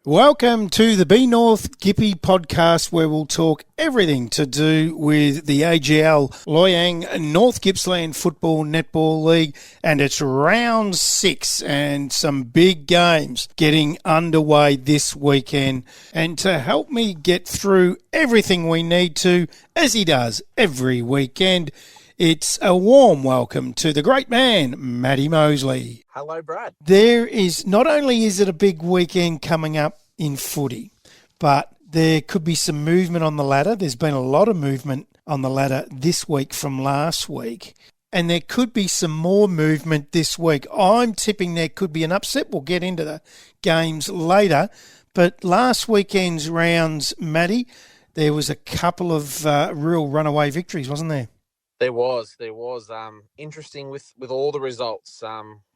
Welcome to the Be North Gippy podcast, where we'll talk everything to do with the AGL Loyang North Gippsland Football Netball League and its round 6 and some big games getting underway this weekend. And to help me get through everything we need to, as he does every weekend, it's a warm welcome to the great man, Matty Mosley. Hello, Brad. Not only is it a big weekend coming up in footy, but there could be some movement on the ladder. There's been a lot of movement on the ladder this week from last week, and there could be some more movement this week. I'm tipping there could be an upset. We'll get into the games later. But last weekend's rounds, Matty, there was a couple of real runaway victories, wasn't there? There was. Interesting with all the results.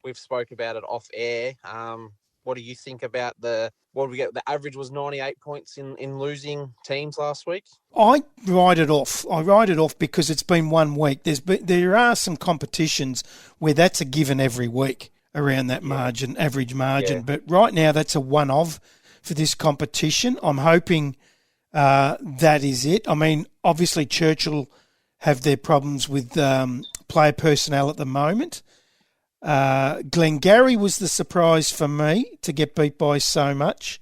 We've spoke about it off air. What do you think about what did we get? The average was 98 points in losing teams last week. I write it off because it's been 1 week. There are some competitions where that's a given every week around that margin, average margin. Yeah. But right now that's a one-off for this competition. I'm hoping that is it. I mean, obviously Churchill have their problems with player personnel at the moment. Glengarry was the surprise for me to get beat by so much.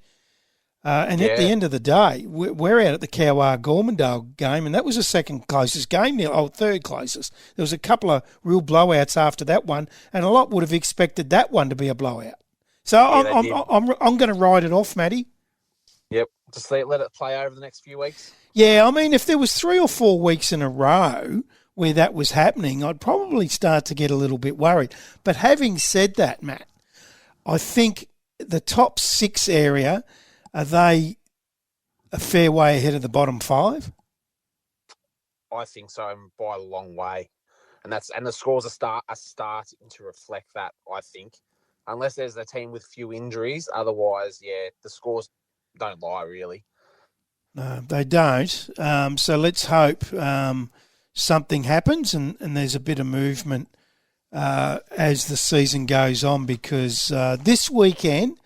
At the end of the day, we're out at the Cowar-Gormandale game, and that was the second closest game, third closest. There was a couple of real blowouts after that one, and a lot would have expected that one to be a blowout. So I'm going to write it off, Matty. Yep, just let it play over the next few weeks. Yeah, I mean, if there was 3 or 4 weeks in a row where that was happening, I'd probably start to get a little bit worried. But having said that, Matt, I think the top 6 area, are they a fair way ahead of the bottom 5? I think so, by a long way. And the scores are starting to reflect that, I think. Unless there's a team with few injuries, otherwise, the scores don't lie, really. No, they don't. So let's hope something happens and there's a bit of movement as the season goes on, because this weekend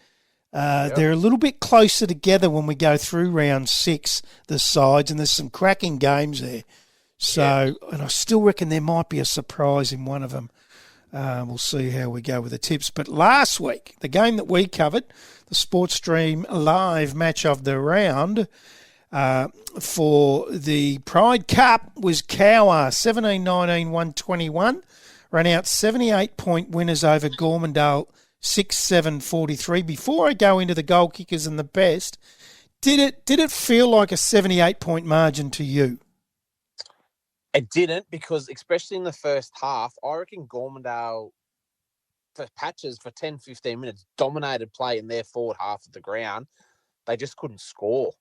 they're a little bit closer together when we go through round 6, the sides, and there's some cracking games there. So, and I still reckon there might be a surprise in one of them. We'll see how we go with the tips. But last week, the game that we covered, the Sports Stream live match of the round, for the Pride Cup was Cowar, 17-19-121, ran out 78-point winners over Gormandale, 6-7-43. Before I go into the goal kickers and the best, did it feel like a 78-point margin to you? It didn't, because especially in the first half, I reckon Gormandale, for patches for 10-15 minutes, dominated play in their forward half of the ground. They just couldn't score.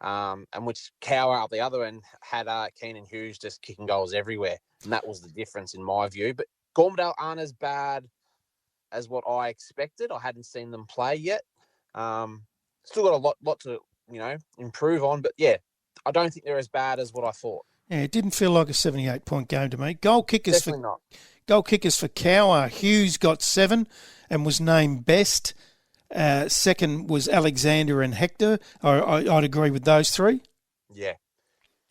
And which Cowar up the other end had Keenan Hughes just kicking goals everywhere. And that was the difference in my view. But Gormandale aren't as bad as what I expected. I hadn't seen them play yet. Still got a lot to, improve on. But I don't think they're as bad as what I thought. Yeah, it didn't feel like a 78-point game to me. Goal kickers Definitely not. Goal kickers for Cowar. Hughes got 7 and was named best. Second was Alexander and Hector. I'd agree with those 3. Yeah.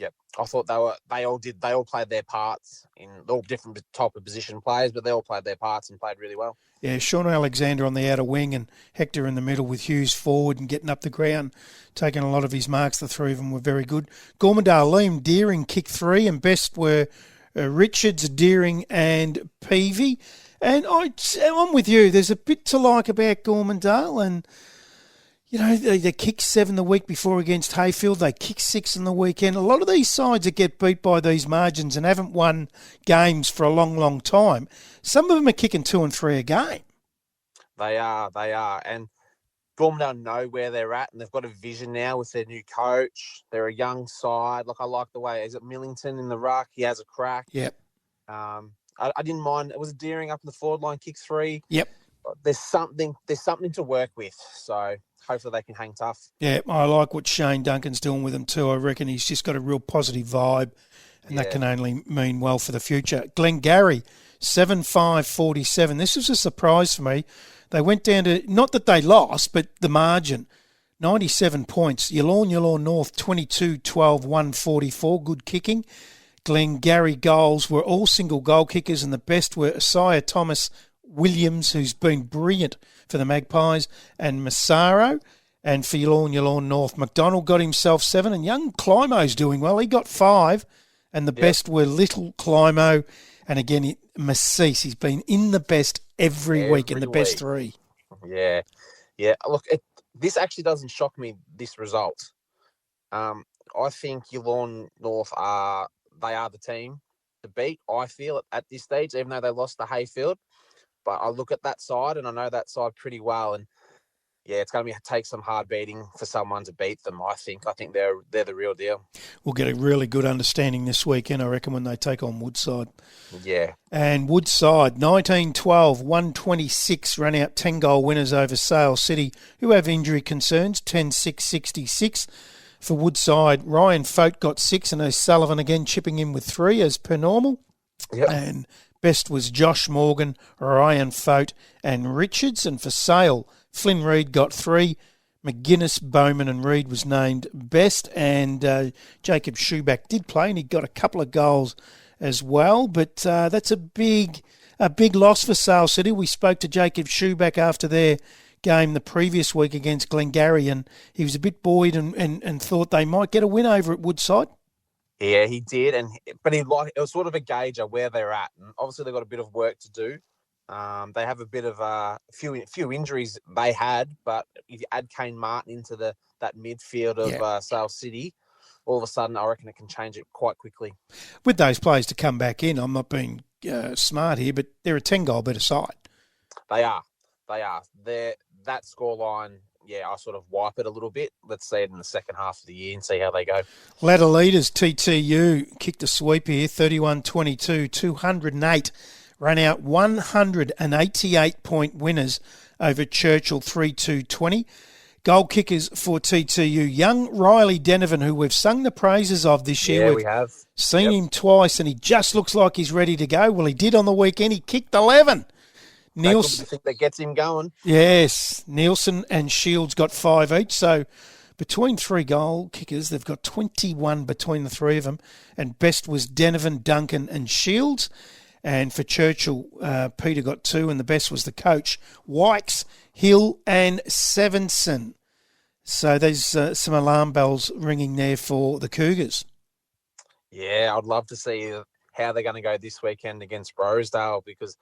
Yep. I thought they all played their parts in all different type of position players, but they all played their parts and played really well. Yeah, Sean Alexander on the outer wing and Hector in the middle with Hughes forward and getting up the ground, taking a lot of his marks. The 3 of them were very good. Gormandale, Liam Deering kicked 3, and best were Richards, Deering and Peavy. And I'm with you. There's a bit to like about Gormandale, and they kicked 7 the week before against Hayfield. They kicked 6 in the weekend. A lot of these sides that get beat by these margins and haven't won games for a long, long time, some of them are kicking 2 and 3 a game. They are. And Gormandale know where they're at, and they've got a vision now with their new coach. They're a young side. I like the way, is it Millington in the ruck? He has a crack. Yep. I didn't mind. It was Deering up in the forward line, kick 3. Yep. There's something to work with. So hopefully they can hang tough. Yeah, I like what Shane Duncan's doing with them too. I reckon he's just got a real positive vibe, and that can only mean well for the future. Glengarry, 7-5-47. This was a surprise for me. They went down to, not that they lost, but the margin, 97 points. Yallourn North 22-12, 144. Good kicking. Glengarry goals were all single goal kickers, and the best were Isaiah Thomas Williams, who's been brilliant for the Magpies, and Massaro. And for Yallourn North, McDonald got himself 7, and young Climo's doing well. He got 5, and the best were Little Climo, and again, Massis. He's been in the best every week in the best 3. Yeah. Look, this actually doesn't shock me, this result. I think Yallourn North are the team to beat, I feel, at this stage, even though they lost to Hayfield. But I look at that side, and I know that side pretty well, and yeah, it's going to take some hard beating for someone to beat them, I think. I think they're the real deal. We'll get a really good understanding this weekend, I reckon, when they take on Woodside. Yeah. And Woodside, 19-12, 126, ran out 10-goal winners over Sale City, who have injury concerns, 10-6, 66. For Woodside, Ryan Fote got 6, and O'Sullivan again chipping in with 3 as per normal. Yep. And best was Josh Morgan, Ryan Fote and Richards. And for Sale, Flynn Reid got 3. McGuinness, Bowman and Reid was named best. And Jacob Schuback did play, and he got a couple of goals as well. But that's a big loss for Sale City. We spoke to Jacob Schuback after their game the previous week against Glengarry, and he was a bit buoyed and thought they might get a win over at Woodside. Yeah, he did, but it was sort of a gauge of where they're at, and obviously they've got a bit of work to do. They have a bit of a few injuries they had, but if you add Kane Martin into that midfield of Sale City, all of a sudden I reckon it can change it quite quickly. With those players to come back in, I'm not being smart here, but they're a 10-goal better side. They are. That scoreline, I sort of wipe it a little bit. Let's see it in the second half of the year and see how they go. Ladder leaders, TTU, kicked a sweep here, 31-22, 208. Ran out 188-point winners over Churchill, 3-2-20. Goal kickers for TTU, young Riley Denovan, who we've sung the praises of this year. Yeah, we have. Seen him twice, and he just looks like he's ready to go. Well, he did on the weekend. He kicked 11. Nielsen, I think that gets him going. Yes, Nielsen and Shields got 5 each. So between 3 goal kickers, they've got 21 between the 3 of them. And best was Denovan, Duncan and Shields. And for Churchill, Peter got 2, and the best was the coach, Wykes, Hill and Sevenson. So there's some alarm bells ringing there for the Cougars. Yeah, I'd love to see how they're going to go this weekend against Rosedale, because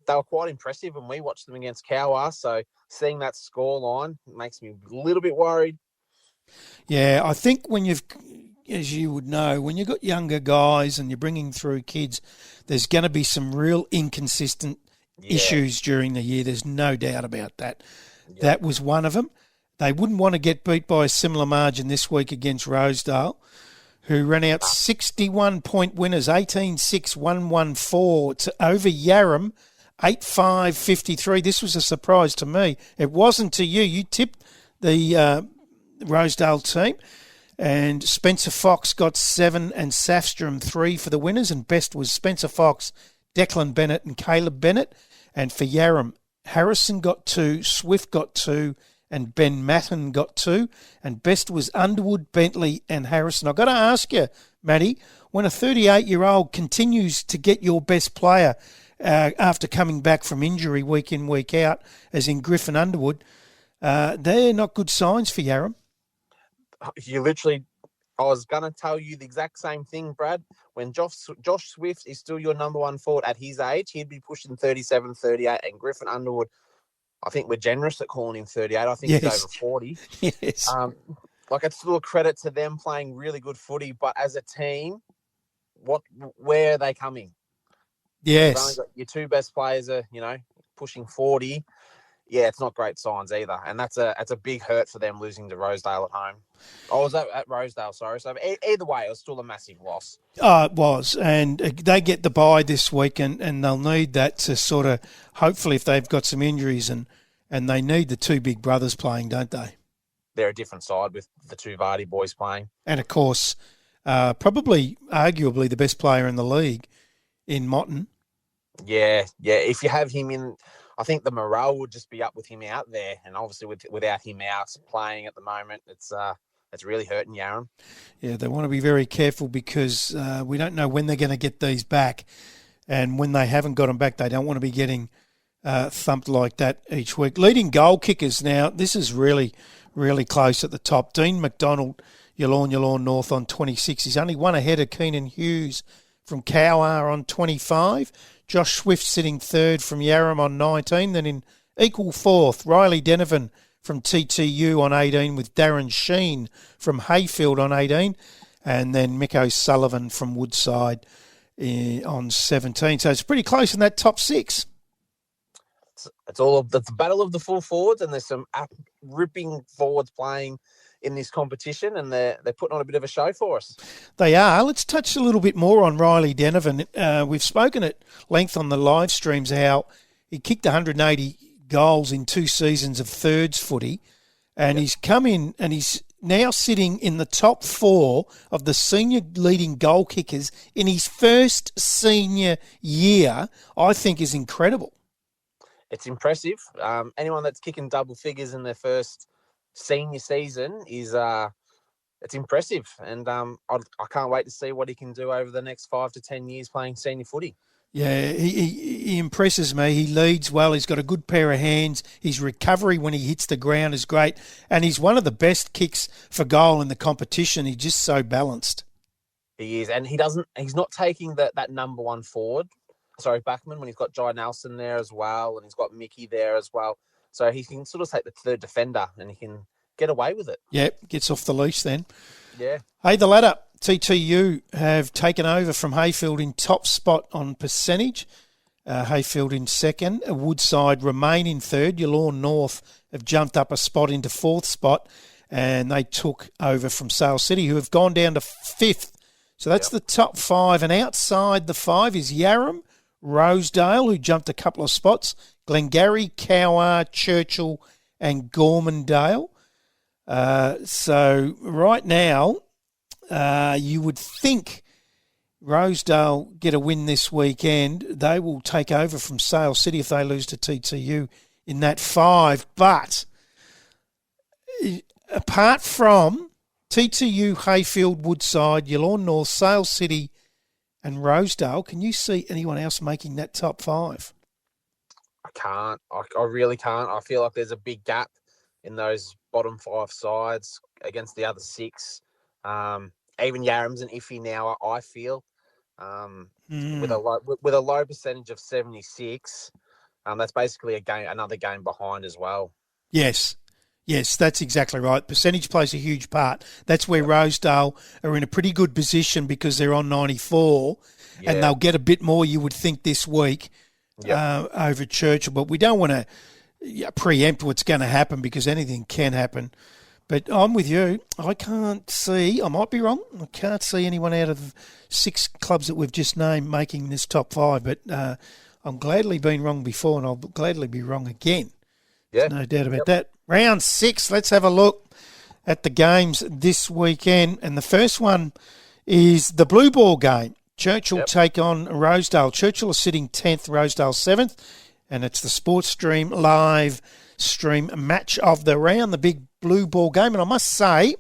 they were quite impressive when we watched them against Cowa. So seeing that score line makes me a little bit worried. Yeah, I think as you would know, when you've got younger guys and you're bringing through kids, there's going to be some real inconsistent issues during the year. There's no doubt about that. Yeah. That was one of them. They wouldn't want to get beat by a similar margin this week against Rosedale, who ran out 61-point winners, 18-6, 114 to over Yarram, 8-5-53. This was a surprise to me. It wasn't to you. You tipped the Rosedale team. And Spencer Fox got 7 and Safstrom 3 for the winners. And best was Spencer Fox, Declan Bennett and Caleb Bennett. And for Yarram, Harrison got 2, Swift got 2, and Ben Matten got 2. And best was Underwood, Bentley and Harrison. I've got to ask you, Matty, when a 38-year-old continues to get your best player after coming back from injury week in, week out, as in Griffin Underwood, they're not good signs for Yarram. You literally, I was going to tell you the exact same thing, Brad. When Josh Swift is still your number 1 forward at his age, he'd be pushing 37, 38, and Griffin Underwood, I think we're generous at calling him 38. I think he's over 40. Yes. It's still a credit to them playing really good footy, but as a team, where are they coming? Yes. You've only got your 2 best players are, pushing 40. Yeah, it's not great signs either. And that's a big hurt for them losing to Rosedale at home. I was at Rosedale, sorry. So either way, it was still a massive loss. Oh, it was. And they get the bye this week, and they'll need that to sort of, hopefully if they've got some injuries, and they need the 2 big brothers playing, don't they? They're a different side with the 2 Vardy boys playing. And, of course, probably arguably the best player in the league in Motton. Yeah. If you have him in, I think the morale would just be up with him out there, and obviously without him out playing at the moment, it's really hurting Yarram. Yeah, they want to be very careful because we don't know when they're going to get these back, and when they haven't got them back, they don't want to be getting thumped like that each week. Leading goal kickers now, this is really, really close at the top. Dean McDonald, Yallourn North on 26. He's only one ahead of Keenan Hughes from Cowa on 25. Josh Swift sitting third from Yarram on 19. Then in equal fourth, Riley Denovan from TTU on 18 with Darren Sheen from Hayfield on 18. And then Mick O'Sullivan from Woodside on 17. So it's pretty close in that top six. It's the battle of the full forwards, and there's some ripping forwards playing in this competition, and they're putting on a bit of a show for us. They are. Let's touch a little bit more on Riley Denovan. We've spoken at length on the live streams how he kicked 180 goals in 2 seasons of thirds footy, and he's come in and he's now sitting in the top 4 of the senior leading goal kickers in his first senior year. I think is incredible. It's impressive. Anyone that's kicking double figures in their first senior season is it's impressive, and I can't wait to see what he can do over the next 5 to 10 years playing senior footy. Yeah, he impresses me. He leads well. He's got a good pair of hands. His recovery when he hits the ground is great, and he's one of the best kicks for goal in the competition. He's just so balanced. He is, and he's not taking that number one forward. Sorry, backman, when he's got Jai Nelson there as well, and he's got Mickey there as well. So he can sort of take the third defender, and he can get away with it. Yeah, gets off the leash then. Yeah. Hey, the ladder, TTU have taken over from Hayfield in top spot on percentage. Hayfield in second. Woodside remain in third. Yallourn North have jumped up a spot into fourth spot, and they took over from Sale City, who have gone down to fifth. So that's the top 5, and outside the 5 is Yarram, Rosedale, who jumped a couple of spots, Glengarry, Cowa, Churchill and Gormandale. So right now, you would think Rosedale get a win this weekend. They will take over from Sale City if they lose to TTU in that 5. But apart from TTU, Hayfield, Woodside, Yallourn North, Sale City and Rosedale, can you see anyone else making that top 5? I can't. I really can't. I feel like there's a big gap in those bottom 5 sides against the other 6. Even Yarram's an iffy now, I feel. With a low percentage of 76, that's basically another game behind as well. Yes, that's exactly right. Percentage plays a huge part. That's where Rosedale are in a pretty good position because they're on 94, and they'll get a bit more, you would think, this week over Churchill. But we don't want to preempt what's going to happen because anything can happen. But I'm with you. I can't see, I might be wrong, I can't see anyone out of 6 clubs that we've just named making this top 5. But I'm gladly been wrong before, and I'll gladly be wrong again. Yeah. No doubt about that. Round 6, let's have a look at the games this weekend. And the first one is the blue ball game. Churchill take on Rosedale. Churchill are sitting 10th, Rosedale 7th. And it's the Sports Stream live stream match of the round, the big blue ball game. And I must say,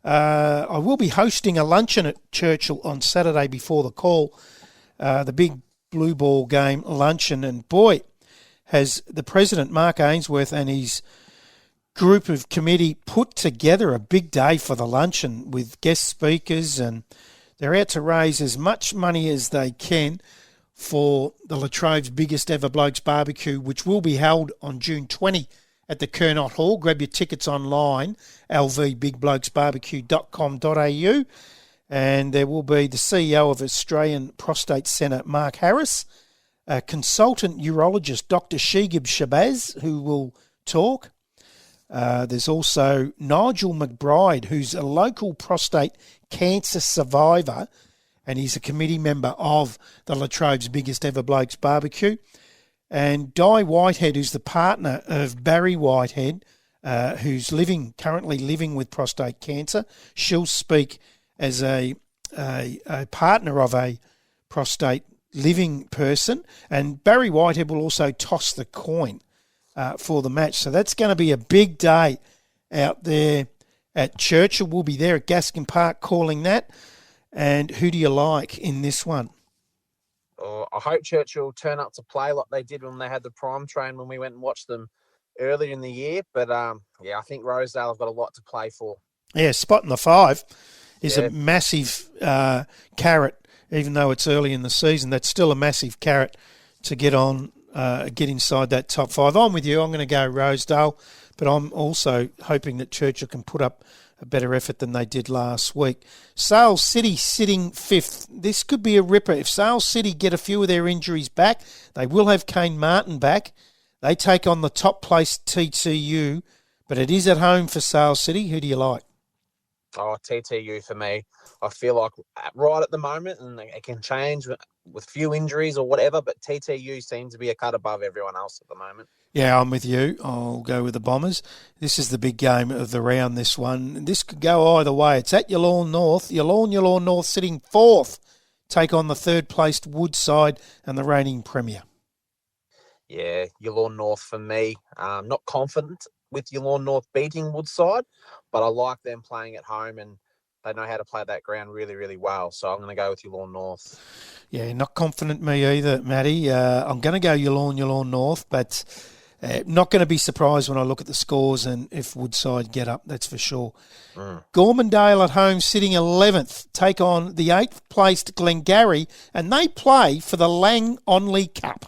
I will be hosting a luncheon at Churchill on Saturday before the call, the big blue ball game luncheon. And boy, has the president, Mark Ainsworth, and his group of committee put together a big day for the luncheon with guest speakers, and they're out to raise as much money as they can for the Latrobe's biggest ever Blokes Barbecue, which will be held on June 20 at the Kernot Hall. Grab your tickets online, lvbigblokesbarbecue.com.au, and there will be the CEO of Australian Prostate Centre, Mark Harris, a consultant urologist, Dr. Shigib Shabazz, who will talk. There's also Nigel McBride, who's a local prostate cancer survivor, and he's a committee member of the Latrobe's biggest ever Blokes Barbecue. And Di Whitehead, who's the partner of Barry Whitehead, who's currently living with prostate cancer. She'll speak as a partner of a prostate living person. And Barry Whitehead will also toss the coin for the match. So that's going to be a big day out there at Churchill. We'll be there at Gaskin Park calling that. And who do you like in this one? I hope Churchill turn up to play like they did when they had the prime train when we went and watched them earlier in the year. But, I think Rosedale have got a lot to play for. Yeah, spot in the 5 is a massive carrot. Even though it's early in the season, that's still a massive carrot to get on, get inside that top 5. I'm with you. I'm going to go Rosedale, but I'm also hoping that Churchill can put up a better effort than they did last week. Sales City sitting 5th. This could be a ripper. If Sales City get a few of their injuries back, they will have Kane Martin back. They take on the top-placed TTU, but it is at home for Sales City. Who do you like? Oh, TTU for me. I feel like right at the moment, and it can change with few injuries or whatever, but TTU seems to be a cut above everyone else at the moment. Yeah, I'm with you. I'll go with the Bombers. This is the big game of the round, this one. This could go either way. It's at Yallourn North. Yallourn North sitting 4th. Take on the 3rd-placed Woodside and the reigning Premier. Yeah, Yallourn North for me. Not confident with Yallourn North beating Woodside, but I like them playing at home and they know how to play that ground really, really well. So I'm going to go with Yallourn North. Yeah, not confident me either, Matty. I'm going to go Yallourn North, but not going to be surprised when I look at the scores and if Woodside get up, that's for sure. Gormandale at home sitting 11th, take on the 8th-placed Glengarry, and they play for the Lang Onley Cup.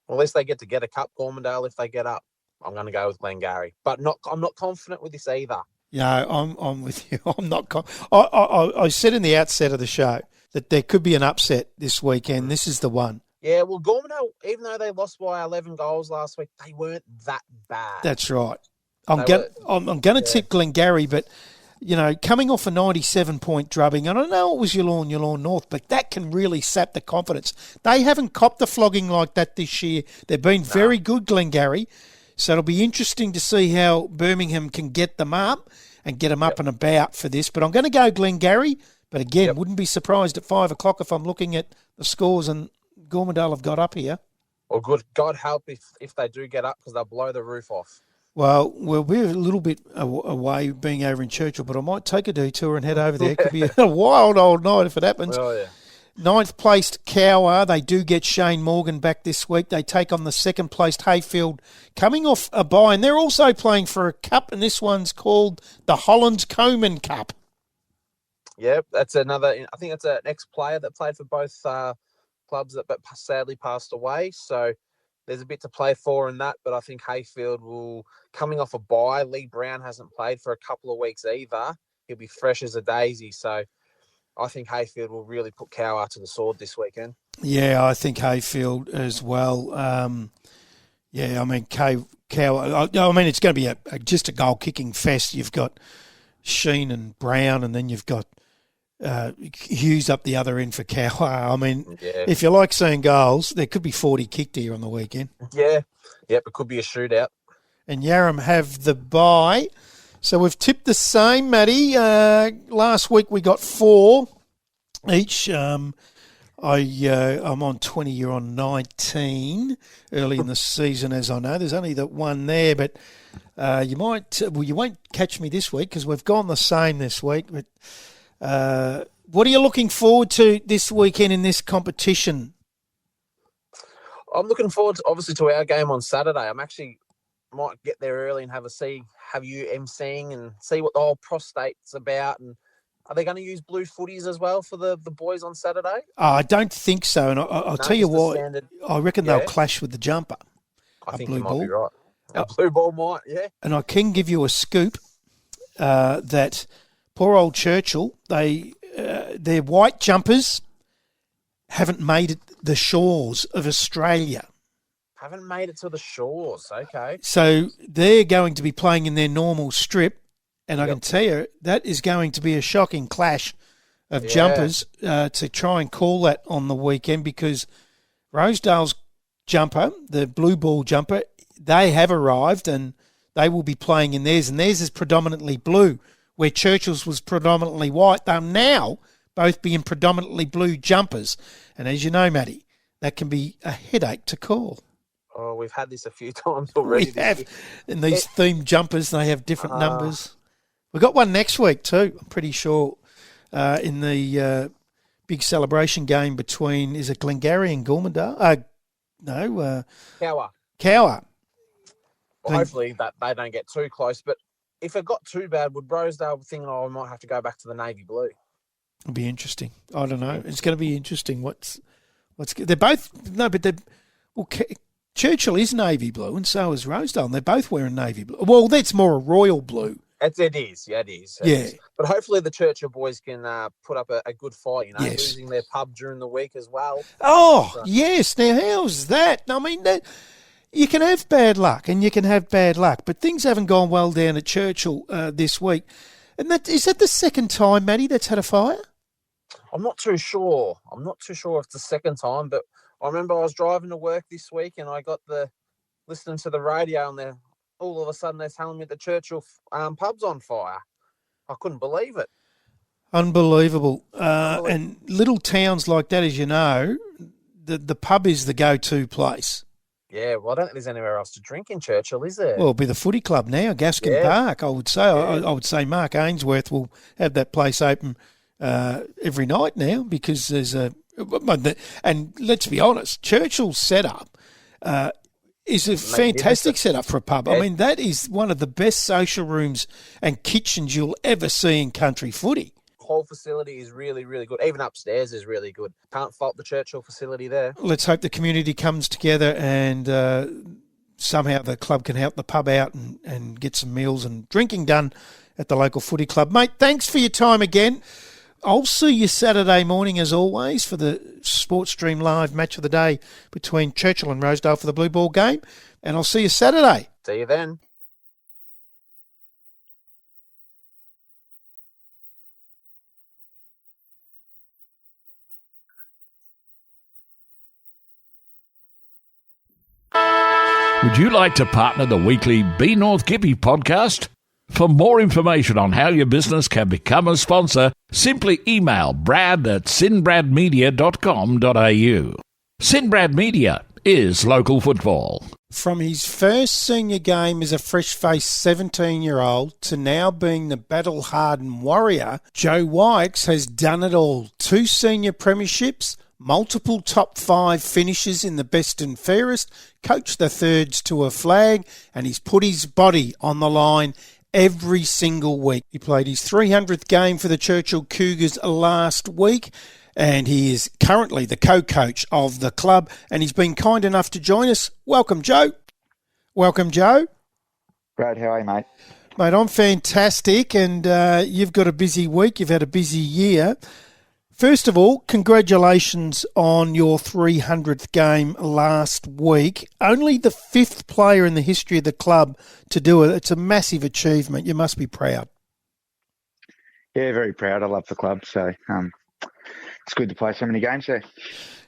Well, at least they get a cup, Gormandale, if they get up. I'm going to go with Glengarry, but I'm not confident with this either. Yeah, I'm with you. I'm not. I said in the outset of the show that there could be an upset this weekend. This is the one. Yeah, well, Gormandale, even though they lost by 11 goals last week, they weren't that bad. That's right. I'm going to tip Glengarry, but coming off a 97-point drubbing, and I know it was Yallourn North, but that can really sap the confidence. They haven't copped a flogging like that this year. They've been very good, Glengarry. So it'll be interesting to see how Birmingham can get them up and get them up and about for this. But I'm going to go Glengarry. But again, wouldn't be surprised at 5 o'clock if I'm looking at the scores and Gormandale have got up here. Well, good. God help if they do get up because they'll blow the roof off. Well, we're a little bit away being over in Churchill, but I might take a detour and head over there. It could be a wild old night if it happens. Oh, yeah. 9th-placed Cowa, they do get Shane Morgan back this week. They take on the 2nd-placed Hayfield, coming off a bye, and they're also playing for a cup, and this one's called the Hollands-Coman Cup. Yeah, that's another. I think that's an ex-player that played for both clubs but sadly passed away. So there's a bit to play for in that, but I think Hayfield will, coming off a bye, Lee Brown hasn't played for a couple of weeks either. He'll be fresh as a daisy, so I think Hayfield will really put Cowa to the sword this weekend. Yeah, I think Hayfield as well. I mean, Cowa, it's going to be just a goal-kicking fest. You've got Sheen and Brown, and then you've got Hughes up the other end for Cowa. I mean, if you like seeing goals, there could be 40 kicked here on the weekend. Yeah, it could be a shootout. And Yarram have the bye. So we've tipped the same, Matty. Last week we got 4 each. I'm on 20, you're on 19 early in the season, as I know. There's only that one there, but you won't catch me this week because we've gone the same this week. But what are you looking forward to this weekend in this competition? I'm looking forward, obviously, to our game on Saturday. Might get there early and have you emceeing and see what the whole prostate's about. And are they going to use blue footies as well for the boys on Saturday? I don't think so. And I'll tell you what, I reckon they'll clash with the jumper. I think you might be right. A blue ball might, yeah. And I can give you a scoop that poor old Churchill, their white jumpers haven't made it the shores of Australia. Haven't made it to the shores, okay. So they're going to be playing in their normal strip, and I can tell you that is going to be a shocking clash of jumpers to try and call that on the weekend because Rosedale's jumper, the blue ball jumper, they have arrived and they will be playing in theirs, and theirs is predominantly blue, where Churchill's was predominantly white. They'll now both be in predominantly blue jumpers. And as you know, Matty, that can be a headache to call. Oh, we've had this a few times already. We have. And these themed jumpers, they have different numbers. We've got one next week too, I'm pretty sure, in the big celebration game between, is it Glengarry and Gormandale? Cowa. Well, hopefully that they don't get too close. But if it got too bad, would Rosedale think, I might have to go back to the navy blue? It'll be interesting. I don't know. It's going to be interesting. They're both, no, but Churchill is navy blue and so is Rosedale. And they're both wearing navy blue. Well, that's more a royal blue. It is. Yeah, it is. It is. But hopefully the Churchill boys can put up a good fight, losing their pub during the week as well. Oh, yes. Now, how's that? I mean, you can have bad luck and you can have bad luck, but things haven't gone well down at Churchill this week. And is that the second time, Matty, that's had a fire? I'm not too sure. If it's the second time, but I remember I was driving to work this week and I got listening to the radio and all of a sudden they're telling me the Churchill pub's on fire. I couldn't believe it. Unbelievable. And little towns like that, as you know, the pub is the go-to place. Yeah, well, I don't think there's anywhere else to drink in Churchill, is there? Well, it'll be the footy club now, Gaskin Park, I would say. Yeah. I would say Mark Ainsworth will have that place open every night now because there's and let's be honest, Churchill's setup is a fantastic setup for a pub. Yeah. I mean, that is one of the best social rooms and kitchens you'll ever see in country footy. Whole facility is really, really good. Even upstairs is really good. Can't fault the Churchill facility there. Let's hope the community comes together and somehow the club can help the pub out and get some meals and drinking done at the local footy club. Mate, thanks for your time again. I'll see you Saturday morning, as always, for the Sports Stream Live match of the day between Churchill and Rosedale for the Blue Ball game. And I'll see you Saturday. See you then. Would you like to partner the weekly Be North Gippy podcast? For more information on how your business can become a sponsor, simply email brad@sinbradmedia.com.au. Sinbrad Media is local football. From his first senior game as a fresh-faced 17-year-old to now being the battle-hardened warrior, Joe Wykes has done it all. 2 senior premierships, multiple top 5 finishes in the best and fairest, coached the thirds to a flag, and he's put his body on the line every single week. He played his 300th game for the Churchill Cougars last week, and he is currently the co-coach of the club, and he's been kind enough to join us. Welcome, Joe. Welcome, Joe. Brad, how are you, mate? Mate, I'm fantastic, and you've got a busy week. You've had a busy year. First of all, congratulations on your 300th game last week. Only the 5th player in the history of the club to do it. It's a massive achievement. You must be proud. Yeah, very proud. I love the club, so it's good to play so many games there.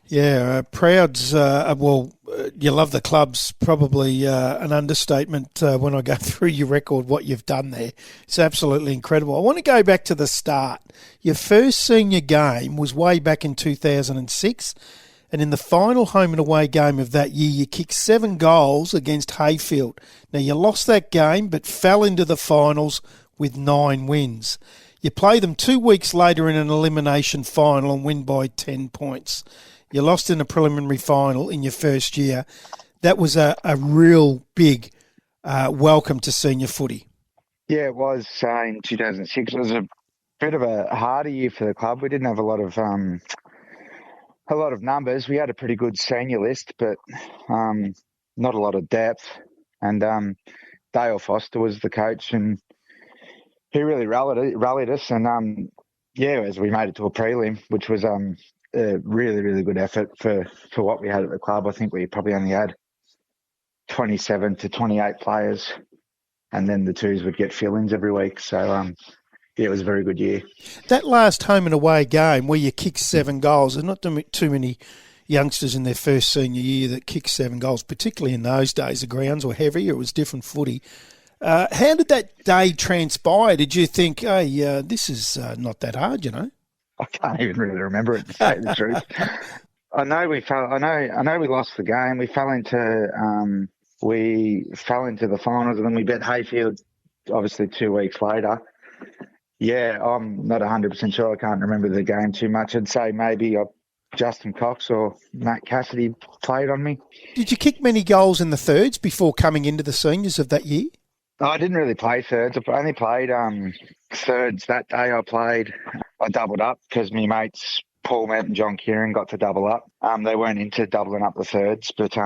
Yeah, proud's, you love the club's probably an understatement when I go through your record, what you've done there. It's absolutely incredible. I want to go back to the start. Your first senior game was way back in 2006, and in the final home and away game of that year, you kicked 7 goals against Hayfield. Now, you lost that game, but fell into the finals with 9 wins. You play them 2 weeks later in an elimination final and win by 10 points. You lost in a preliminary final in your first year. That was a real big welcome to senior footy. Yeah, it was in 2006. It was a bit of a harder year for the club. We didn't have a lot of numbers. We had a pretty good senior list, but not a lot of depth. And Dale Foster was the coach, and he really rallied us. And as we made it to a prelim, which was a really, really good effort for what we had at the club. I think we probably only had 27 to 28 players, and then the twos would get fill-ins every week. So, it was a very good year. That last home and away game where you kicked 7 goals, there's not too many youngsters in their first senior year that kicked 7 goals, particularly in those days. The grounds were heavy. It was different footy. How did that day transpire? Did you think, this is not that hard, you know? I can't even really remember it, to say the truth. I know we fell. I know we lost the game. We fell into the finals, and then we bet Hayfield. Obviously, 2 weeks later. Yeah, I'm not 100% sure. I can't remember the game too much. I'd say maybe Justin Cox or Matt Cassidy played on me. Did you kick many goals in the thirds before coming into the seniors of that year? I didn't really play thirds. I only played thirds that day. I doubled up because my mates Paul Met and John Kieran got to double up. They weren't into doubling up the thirds, but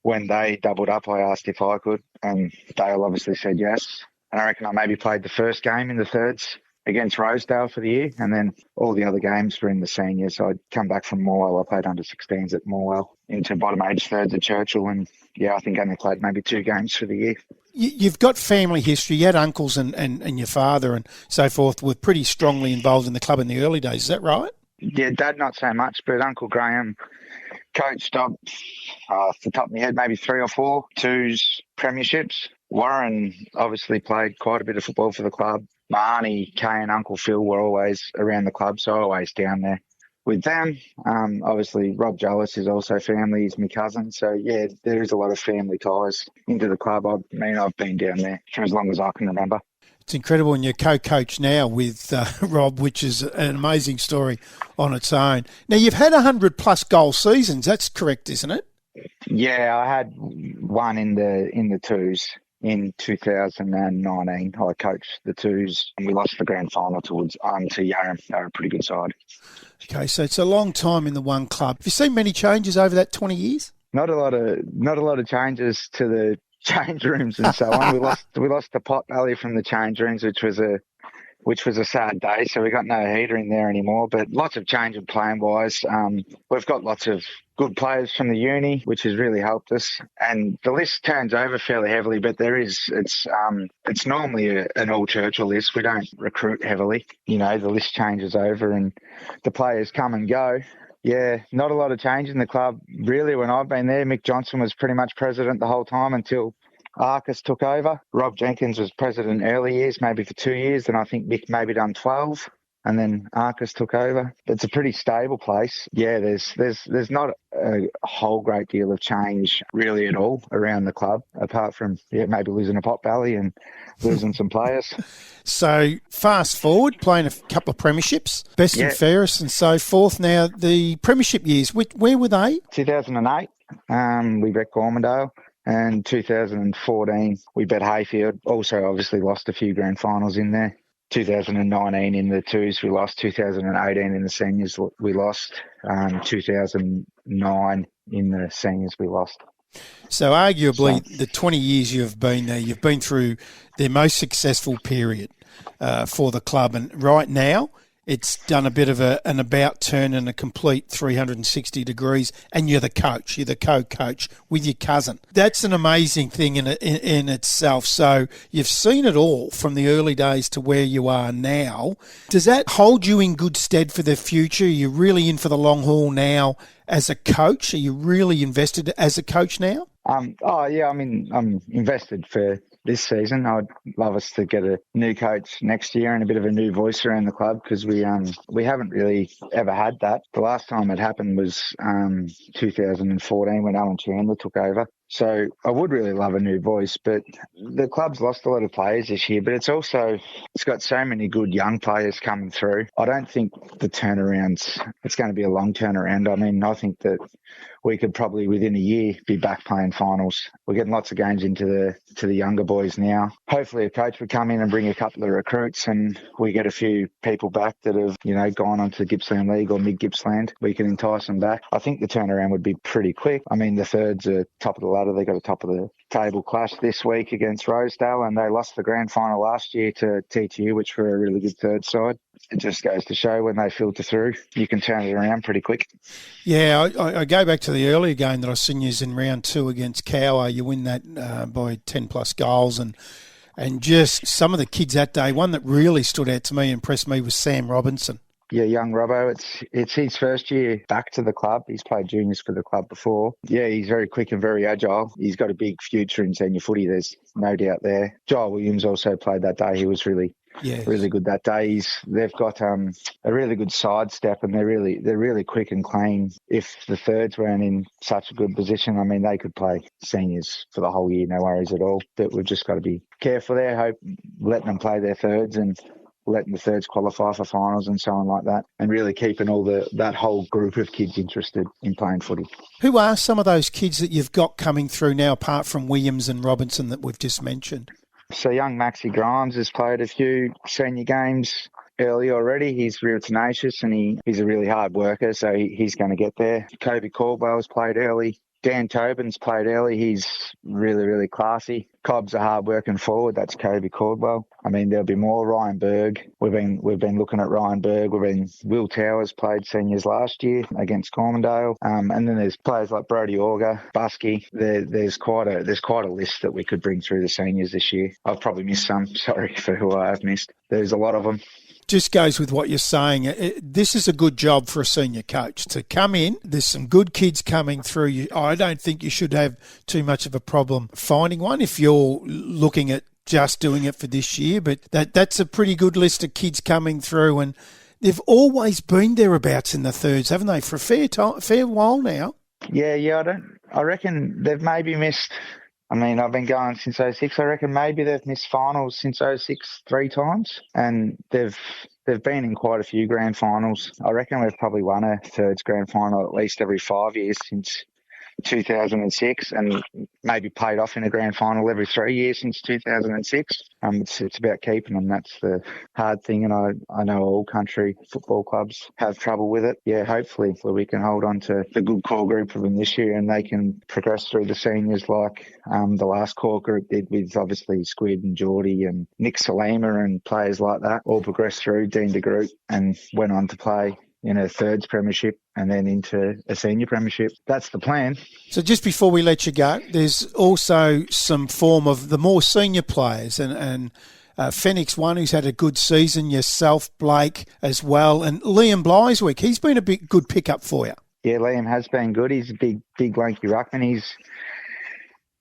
when they doubled up, I asked if I could, and Dale obviously said yes. And I reckon I maybe played the first game in the thirds against Rosedale for the year, and then all the other games were in the seniors. So I'd come back from Morwell. I played under 16s at Morwell into bottom age thirds at Churchill, and I think I only played maybe 2 games for the year. You've got family history. You had uncles and your father and so forth were pretty strongly involved in the club in the early days. Is that right? Yeah, Dad not so much, but Uncle Graham coached off the top of my head, maybe 3 or 4 twos premierships. Warren obviously played quite a bit of football for the club. My auntie Kay and Uncle Phil were always around the club, so always down there with them. Obviously, Rob Jollis is also family. He's my cousin. So, yeah, there is a lot of family ties into the club. I've been down there for as long as I can remember. It's incredible, and you're co-coach now with Rob, which is an amazing story on its own. Now, you've had 100-plus goal seasons. That's correct, isn't it? Yeah, I had one in the twos. In 2019, I coached the twos, and we lost the grand final to Yarram. They were a pretty good side. Okay, so it's a long time in the one club. Have you seen many changes over that 20 years? Not a lot of changes to the change rooms and so on. We lost the pot belly from the change rooms, which was a sad day. So we got no heater in there anymore. But lots of change of playing wise. We've got lots of good players from the uni, which has really helped us. And the list turns over fairly heavily, but it's normally an all Churchill list. We don't recruit heavily. You know, the list changes over and the players come and go. Yeah, not a lot of change in the club. Really, when I've been there, Mick Johnson was pretty much president the whole time until Arcus took over. Rob Jenkins was president early years, maybe for 2 years, and I think Mick maybe done 12. And then Arcus took over. It's a pretty stable place. Yeah, there's not a whole great deal of change really at all around the club, apart from maybe losing a pot belly and losing some players. So fast forward, playing a couple of premierships, best and fairest and so forth. Now, the premiership years, where were they? 2008, we bet Gormandale. And 2014, we bet Hayfield. Also, obviously, lost a few grand finals in there. 2019 in the twos, we lost. 2018 in the seniors, we lost. 2009 in the seniors, we lost. So arguably, the 20 years you've been there, you've been through their most successful period for the club. And right now, it's done a bit of an about turn and a complete 360 degrees, and you're the coach, you're the co-coach with your cousin. That's an amazing thing in itself. So you've seen it all from the early days to where you are now. Does that hold you in good stead for the future? Are you really in for the long haul now as a coach? Are you really invested as a coach now? I'm invested for this season. I'd love us to get a new coach next year and a bit of a new voice around the club because we haven't really ever had that. The last time it happened was 2014 when Alan Chandler took over. So I would really love a new voice, but the club's lost a lot of players this year, but it's got so many good young players coming through. I don't think the it's going to be a long turnaround. I mean, I think that we could probably within a year be back playing finals. We're getting lots of games into the younger boys now. Hopefully a coach would come in and bring a couple of recruits and we get a few people back that have, gone on to the Gippsland League or mid-Gippsland. We can entice them back. I think the turnaround would be pretty quick. I mean, the thirds are top of the ladder. They got a top of the table clash this week against Rosedale and they lost the grand final last year to TTU, which were a really good third side. It just goes to show when they filter through, you can turn it around pretty quick. Yeah, I go back to the earlier game that I seen you in round 2 against Cowa. You win that by 10-plus goals and just some of the kids that day. One that really stood out to me, impressed me, was Sam Robinson. Yeah, young Robbo. It's his first year back to the club. He's played juniors for the club before. Yeah, he's very quick and very agile. He's got a big future in senior footy. There's no doubt there. Joel Williams also played that day. He was really Yes. really good that day. They've got a really good sidestep, and they're really quick and clean. If the thirds weren't in such a good position, I mean, they could play seniors for the whole year, no worries at all. But we've just got to be careful there, letting them play their thirds and letting the thirds qualify for finals and so on like that, and really keeping that whole group of kids interested in playing footy. Who are some of those kids that you've got coming through now, apart from Williams and Robinson that we've just mentioned? So young Maxi Grimes has played a few senior games early already. He's real tenacious, and he's a really hard worker, so he's going to get there. Kobe Caldwell's played early. Dan Tobin's played early. He's really, really classy. Cobb's a hard-working forward. That's Kobe Caldwell. I mean, there'll be more. Ryan Berg. We've been looking at Ryan Berg. Will Towers played seniors last year against Cormandale. And then there's players like Brody Auger, Busky. There's quite a list that we could bring through the seniors this year. I've probably missed some. Sorry for who I have missed. There's a lot of them. Just goes with what you're saying. This is a good job for a senior coach to come in. There's some good kids coming through. I don't think you should have too much of a problem finding one if you're looking at just doing it for this year. But that's a pretty good list of kids coming through, and they've always been thereabouts in the thirds, haven't they, for a fair while now? Yeah. I reckon they've maybe missed. I mean, I've been going since '06. I reckon maybe they've missed finals since '06 3 times, and they've been in quite a few grand finals. I reckon we've probably won a thirds grand final at least every 5 years since 2006, and maybe played off in a grand final every 3 years since 2006. It's about keeping them. That's the hard thing, and I know all country football clubs have trouble with it. Yeah, hopefully we can hold on to the good core group of them this year, and they can progress through the seniors like the last core group did, with obviously Squid and Geordie and Nick Salima and players like that, all progressed through, deemed a group, and went on to play in a thirds premiership and then into a senior premiership. That's the plan. So just before we let you go, there's also some form of the more senior players, and Phoenix one who's had a good season, yourself, Blake as well, and Liam Blyeswick. He's been a good pickup for you. Yeah, Liam has been good. He's a big lanky ruckman.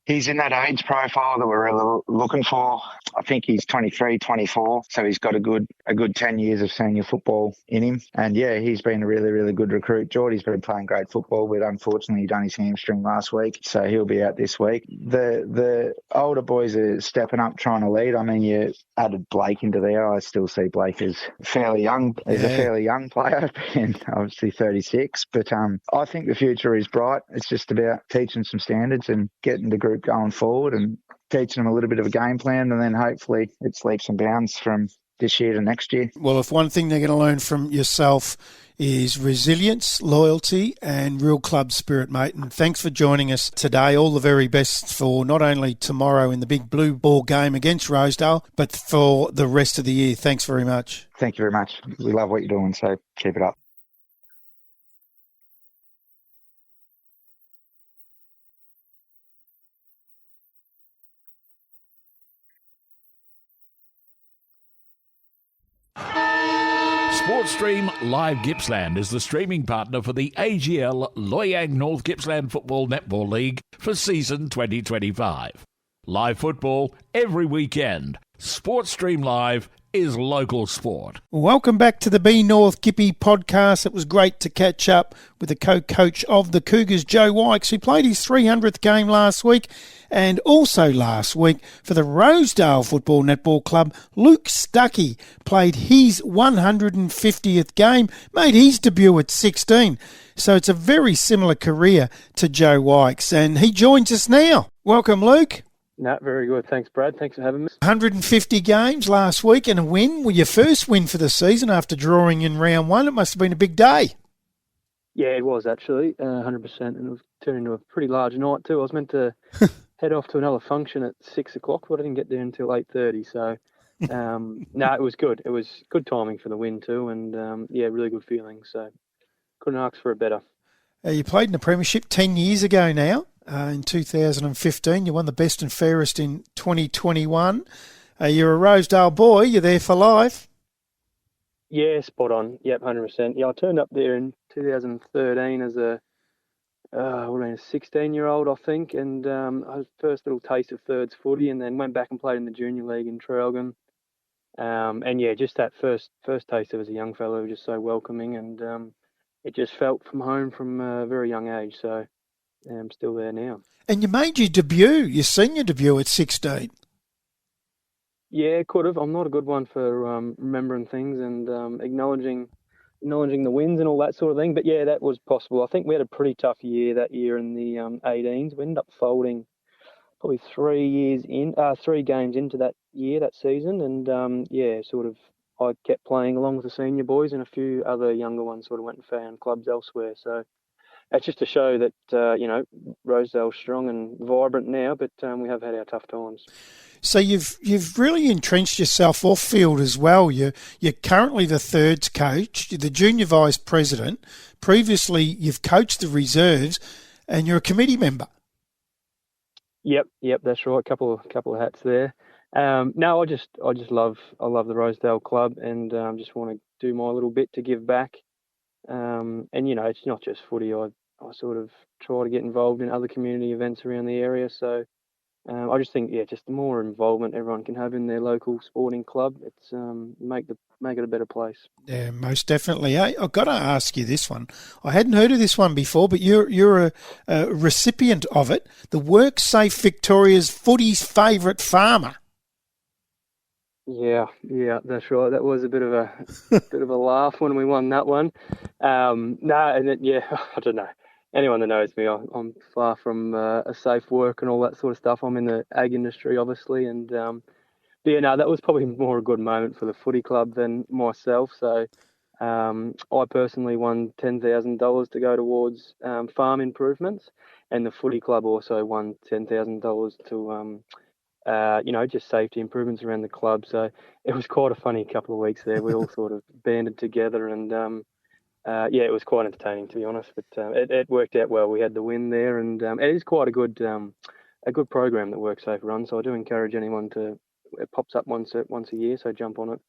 He's in that age profile that we're really looking for. I think he's 23, 24, so he's got a good 10 years of senior football in him. And yeah, he's been a really, really good recruit. Geordie's been playing great football, but unfortunately he done his hamstring last week, so he'll be out this week. The older boys are stepping up, trying to lead. I mean, you added Blake into there. I still see Blake as fairly young. He's a fairly young player, and obviously 36. But I think the future is bright. It's just about teaching some standards and getting the group going forward and teaching them a little bit of a game plan, and then hopefully it's leaps and bounds from this year to next year. Well, if one thing they're going to learn from yourself is resilience, loyalty and real club spirit, mate. And thanks for joining us today. All the very best for not only tomorrow in the big blue ball game against Rosedale, but for the rest of the year. Thanks very much. Thank you very much. We love what you're doing, so keep it up. Sportstream Live Gippsland is the streaming partner for the AGL Loyang North Gippsland Football Netball League for season 2025. Live football every weekend. Sportstream Live is local sport. Welcome back to the Be North Gippy podcast. It was great to catch up with the co-coach of the Cougars, Joe Wykes, who played his 300th game last week, and also last week for the Rosedale Football Netball Club, Luke Stuckey played his 150th game, made his debut at 16. So it's a very similar career to Joe Wykes, and he joins us now. Welcome, Luke. No, very good. Thanks, Brad. Thanks for having me. 150 games last week and a win. Well, your first win for the season after drawing in round one. It must have been a big day. Yeah, it was actually 100%, and it was turned into a pretty large night too. I was meant to head off to another function at 6 o'clock, but I didn't get there until 8:30. So, no, it was good. It was good timing for the win too, and yeah, really good feeling. So, couldn't ask for a better. You played in the Premiership 10 years ago now. In 2015, you won the best and fairest in 2021. You're a Rosedale boy. You're there for life. Yeah, spot on. Yep, 100%. Yeah, I turned up there in 2013 as a 16-year-old, I think, and I had first little taste of thirds footy, and then went back and played in the junior league in Traralgon. And yeah, just that first taste of as a young fellow was just so welcoming, and it just felt from home from a very young age. So I'm still there now. And you made your senior debut at 16. Yeah, could have. I'm not a good one for remembering things and acknowledging the wins and all that sort of thing. But yeah, that was possible. I think we had a pretty tough year that year in the 18s. We ended up folding probably 3 games into that season, and yeah, sort of I kept playing along with the senior boys, and a few other younger ones sort of went and found clubs elsewhere. So it's just to show that Rosedale's strong and vibrant now, but we have had our tough times. So you've really entrenched yourself off field as well. You're currently the thirds coach, you're the junior vice president. Previously, you've coached the reserves, and you're a committee member. Yep, that's right. Couple of hats there. No, I just love the Rosedale club, and just want to do my little bit to give back. And it's not just footy. I sort of try to get involved in other community events around the area. So I just think, just the more involvement everyone can have in their local sporting club, it's make it a better place. Yeah, most definitely. Hey, I've got to ask you this one. I hadn't heard of this one before, but you're a recipient of it. The WorkSafe Victoria's Footy's favourite farmer. Yeah, that's right. That was a bit of a laugh when we won that one. I don't know. Anyone that knows me, I'm far from a safe work and all that sort of stuff. I'm in the ag industry, obviously, and that was probably more a good moment for the footy club than myself. So I personally won $10,000 to go towards farm improvements, and the footy club also won $10,000 to just safety improvements around the club. So it was quite a funny couple of weeks there. We all sort of banded together, and it was quite entertaining, to be honest. But it worked out well. We had the win there, and it is quite a good program that WorkSafe runs. So I do encourage anyone to. It pops up once a year, so jump on it.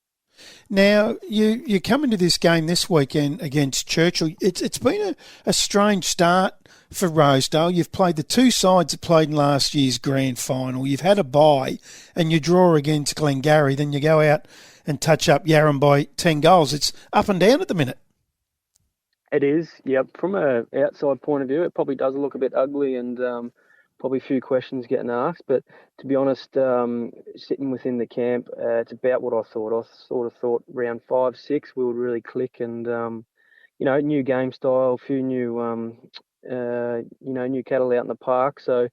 Now, you come into this game this weekend against Churchill. It's been a strange start for Rosedale. You've played the two sides that played in last year's grand final. You've had a bye, and you draw against Glengarry. Then you go out and touch up Yarram by 10 goals. It's up and down at the minute. It is, yep. From an outside point of view, it probably does look a bit ugly, and probably a few questions getting asked. But to be honest, sitting within the camp, it's about what I thought. I sort of thought round 5, 6 we would really click, and new game style, a few new new cattle out in the park. So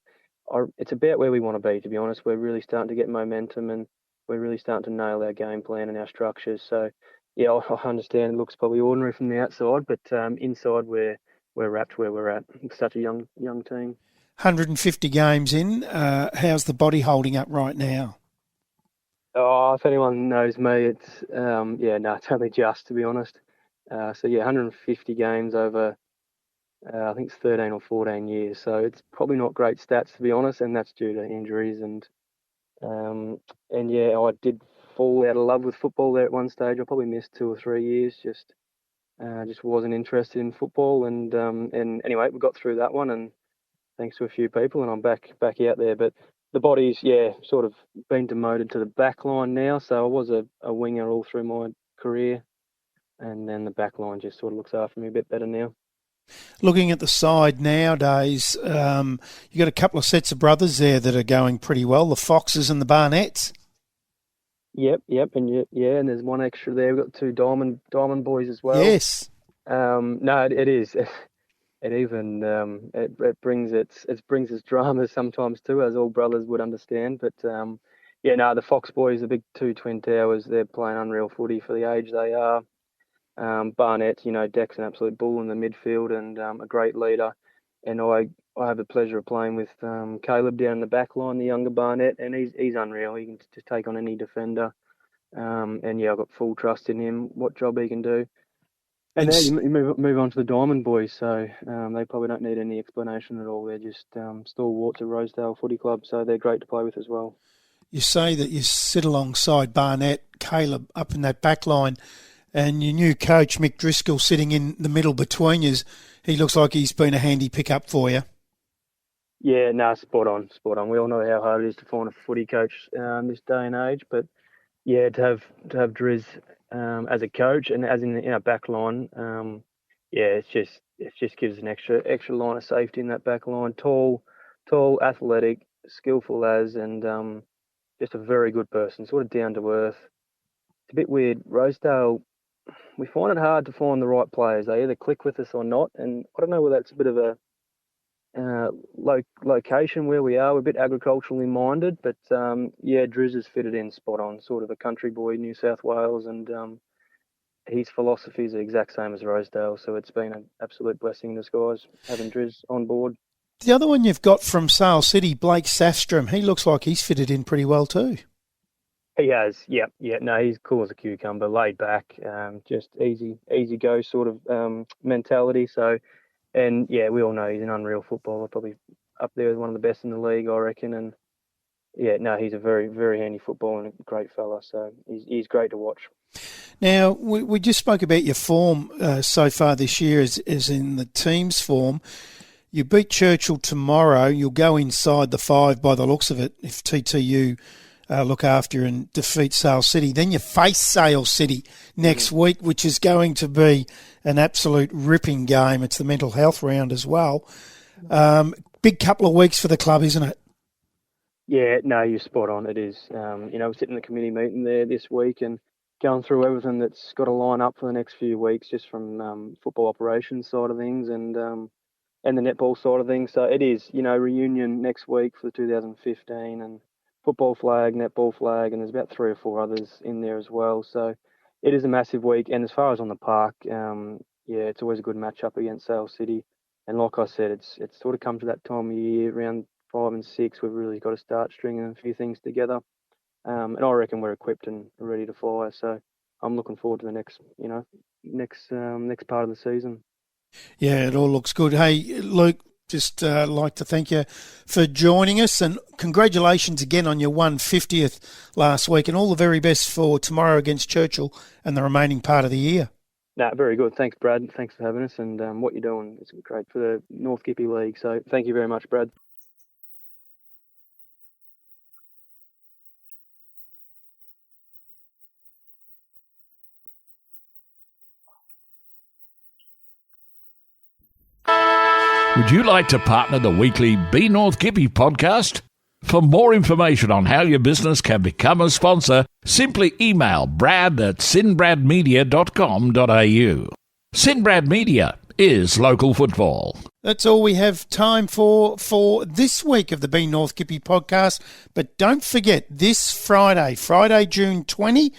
it's about where we want to be. To be honest, we're really starting to get momentum, and we're really starting to nail our game plan and our structures. So. Yeah, I understand it looks probably ordinary from the outside, but inside we're wrapped where we're at. It's such a young team. 150 games in. How's the body holding up right now? Oh, if anyone knows me, it's it's only just, to be honest. 150 games over, I think it's 13 or 14 years. So it's probably not great stats, to be honest, and that's due to injuries I did fall out of love with football there at one stage. I probably missed 2 or 3 years. Just wasn't interested in football, and anyway, we got through that one, and thanks to a few people, and I'm back out there. But the body's sort of been demoted to the back line now. So I was a winger all through my career, and then the back line just sort of looks after me a bit better now. Looking at the side nowadays, you got a couple of sets of brothers there that are going pretty well, the Foxes and the Barnetts. Yep, and and there's one extra there. We've got 2 diamond boys as well. Yes. No, it is. It even it brings its dramas sometimes too, as all brothers would understand. But the Fox boys, the big 2 twin towers, they're playing unreal footy for the age they are. Barnett, Deck's an absolute bull in the midfield and a great leader. And I have the pleasure of playing with Caleb down the back line, the younger Barnett, and he's unreal. He can just take on any defender. I've got full trust in him, what job he can do. And now you move on to the Diamond boys, so they probably don't need any explanation at all. They're just stalwarts at Rosedale Footy Club, so they're great to play with as well. You say that you sit alongside Barnett, Caleb up in that back line, and your new coach, Mick Driscoll, sitting in the middle between you. He looks like he's been a handy pickup for you. Yeah, spot on. We all know how hard it is to find a footy coach this day and age, but yeah, to have Driz as a coach and as in our back line, yeah, it just gives an extra line of safety in that back line. Tall, athletic, skillful and just a very good person, sort of down to earth. It's a bit weird. Rosedale, we find it hard to find the right players. They either click with us or not, and I don't know whether that's a bit of a location where we are. We're a bit agriculturally minded, but yeah, Driz has fitted in spot on. Sort of a country boy, New South Wales, and his philosophy is the exact same as Rosedale. So it's been an absolute blessing in disguise having Driz on board. The other one you've got from Sale City, Blake Safstrom, he looks like he's fitted in pretty well too. He has, yeah. No, he's cool as a cucumber, laid back, just easy go sort of mentality. So, and yeah, we all know he's an unreal footballer, probably up there with one of the best in the league, I reckon. And yeah, no, he's a very, very handy footballer and a great fella. So he's great to watch. Now, we just spoke about your form so far this year as in the team's form. You beat Churchill tomorrow. You'll go inside the 5 by the looks of it if TTU look after you and defeat Sale City. Then you face Sale City next week, which is going to be an absolute ripping game. It's the mental health round as well. Big couple of weeks for the club, isn't it? Yeah, no, you're spot on. It is. We're sitting in the committee meeting there this week and going through everything that's got to line up for the next few weeks, just from football operations side of things and the netball side of things. So it is, reunion next week for the 2015 and football flag, netball flag, and there's about 3 or 4 others in there as well. So it is a massive week. And as far as on the park, it's always a good matchup against Sale City. And like I said, it's sort of come to that time of year, around 5 and 6, we've really got to start stringing a few things together. And I reckon we're equipped and ready to fire. So I'm looking forward to the next part of the season. Yeah, it all looks good. Hey, Luke, just like to thank you for joining us and congratulations again on your 150th last week and all the very best for tomorrow against Churchill and the remaining part of the year. No, very good. Thanks, Brad. Thanks for having us and what you're doing is great for the North Gippy League. So thank you very much, Brad. Would you like to partner the weekly Be North Gippy podcast? For more information on how your business can become a sponsor, simply email brad@sinbradmedia.com.au. Sinbrad Media is local football. That's all we have time for this week of the Be North Gippy podcast. But don't forget, this Friday, June 20,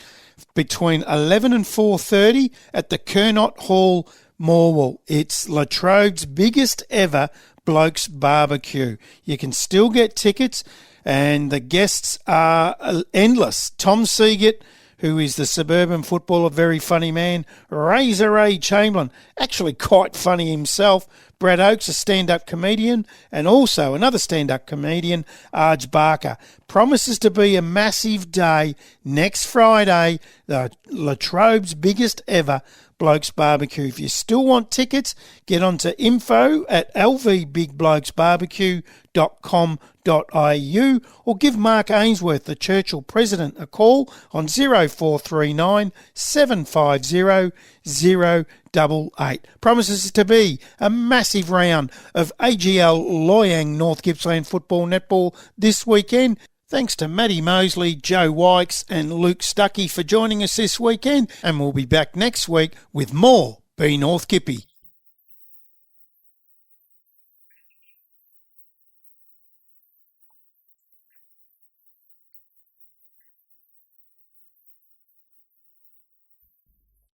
between 11 and 4:30 at the Kernot Hall, Morwell. It's Latrobe's biggest ever Blokes Barbecue. You can still get tickets and the guests are endless. Tom Seagate, who is the suburban footballer, very funny man. Razor Ray Chamberlain, actually quite funny himself. Brad Oakes, a stand-up comedian, and also another stand-up comedian, Arj Barker. Promises to be a massive day next Friday, the Latrobe's biggest ever Blokes Barbecue. If you still want tickets, get on to info@lvbigblokeSbarbecue.com.au or give Mark Ainsworth, the Churchill president, a call on 0439 750 088. Promises to be a massive round of AGL Loyang North Gippsland football netball this weekend. Thanks to Matty Mosley, Joe Wykes and Luke Stuckey for joining us this weekend, and we'll be back next week with more Be North Gippy.